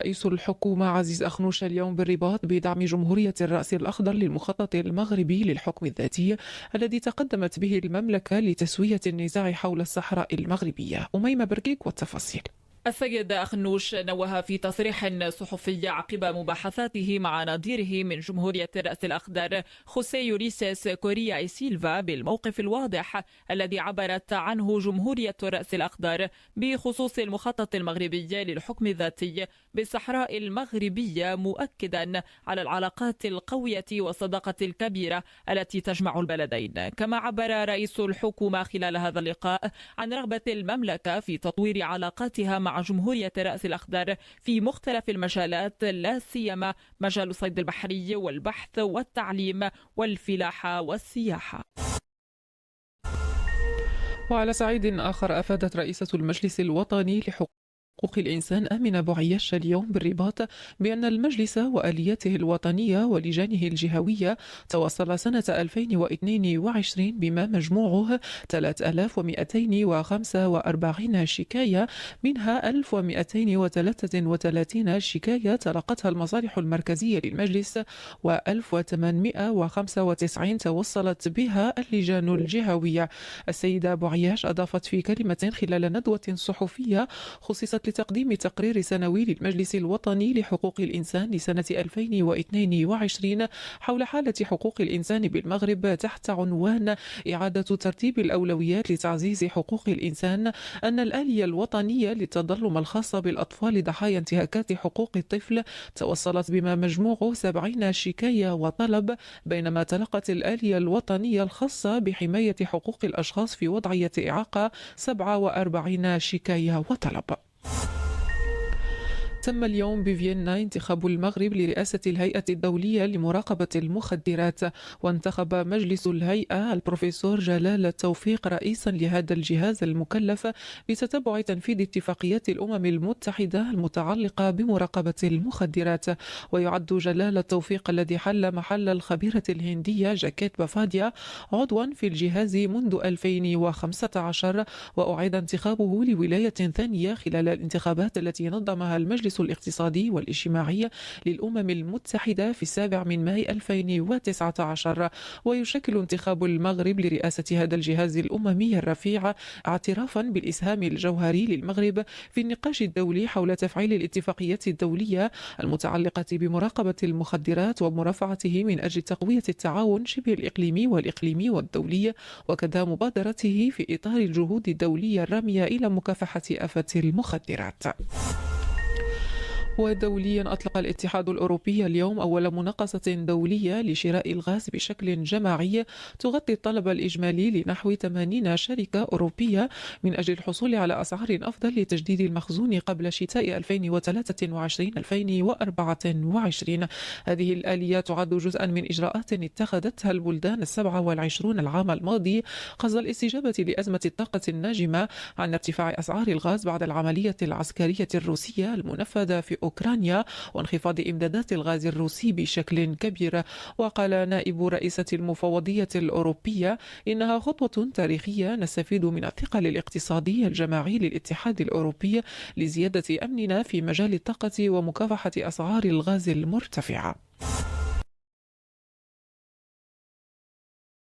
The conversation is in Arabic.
رئيس الحكومة عزيز أخنوش اليوم بالرباط بدعم جمهورية الرأس الأخضر للمخطط المغربي للحكم الذاتي الذي تقدمت به المملكة لتسوية النزاع حول الصحراء المغربية. أميمة بركيك والتفاصيل. السيد أخنوش نوه في تصريح صحفي عقب مباحثاته مع نظيره من جمهورية الرأس الأخضر خوسيه يوليسيس كوريا سيلفا بالموقف الواضح الذي عبرت عنه جمهورية الرأس الأخضر بخصوص المخطط المغربي للحكم الذاتي بالصحراء المغربية، مؤكدا على العلاقات القوية والصداقة الكبيرة التي تجمع البلدين. كما عبر رئيس الحكومة خلال هذا اللقاء عن رغبة المملكة في تطوير علاقاتها مع جمهورية الرأس الأخضر في مختلف المجالات، لا سيما مجال الصيد البحري والبحث والتعليم والفلاحة والسياحة. وعلى صعيد آخر، أفادت رئيسة المجلس الوطني لحقوق الإنسان آمنة بوعيش اليوم بالرباط بأن المجلس وآليته الوطنية ولجانه الجهوية توصل سنة 2022 بما مجموعه 3245 شكاية، منها 1233 شكاية تلقتها المصالح المركزية للمجلس، و1895 توصلت بها اللجان الجهوية. السيدة بوعياش أضافت في كلمة خلال ندوة صحفية خصصت لتقديم تقرير سنوي للمجلس الوطني لحقوق الإنسان لسنة 2022 حول حالة حقوق الإنسان بالمغرب تحت عنوان إعادة ترتيب الأولويات لتعزيز حقوق الإنسان، أن الآلية الوطنية للتظلم الخاصة بالأطفال ضحايا انتهاكات حقوق الطفل توصلت بما مجموعه 70 شكاية وطلب، بينما تلقت الآلية الوطنية الخاصة بحماية حقوق الأشخاص في وضعية إعاقة 47 شكاية وطلب. تم اليوم بفيينا انتخاب المغرب لرئاسة الهيئة الدولية لمراقبة المخدرات، وانتخب مجلس الهيئة البروفيسور جلال التوفيق رئيسا لهذا الجهاز المكلف بتتبع تنفيذ اتفاقيات الأمم المتحدة المتعلقة بمراقبة المخدرات. ويعد جلال التوفيق الذي حل محل الخبيرة الهندية جاكيت بافاديا عضوا في الجهاز منذ 2015، وأعيد انتخابه لولاية ثانية خلال الانتخابات التي نظمها المجلس الاقتصادي والاجتماعي للأمم المتحدة في 7 ماي 2019. ويشكل انتخاب المغرب لرئاسة هذا الجهاز الأممي الرفيع اعترافا بالإسهام الجوهري للمغرب في النقاش الدولي حول تفعيل الاتفاقيات الدولية المتعلقة بمراقبة المخدرات ومرافعته من أجل تقوية التعاون شبه الإقليمي والإقليمي والدولي، وكذا مبادرته في إطار الجهود الدولية الرامية إلى مكافحة آفة المخدرات. ودوليا، أطلق الاتحاد الأوروبي اليوم أول مناقصة دولية لشراء الغاز بشكل جماعي تغطي الطلب الإجمالي لنحو 80 شركة أوروبية من أجل الحصول على أسعار أفضل لتجديد المخزون قبل شتاء 2023-2024. هذه الآلية تعد جزءا من إجراءات اتخذتها البلدان 27 العام الماضي قصد الاستجابة لأزمة الطاقة الناجمة عن ارتفاع أسعار الغاز بعد العملية العسكرية الروسية المنفذة في أوكرانيا وانخفاض إمدادات الغاز الروسي بشكل كبير. وقال نائب رئيسة المفوضية الأوروبية إنها خطوة تاريخية نستفيد من الثقل الاقتصادي الجماعي للاتحاد الأوروبي لزيادة أمننا في مجال الطاقة ومكافحة أسعار الغاز المرتفعة.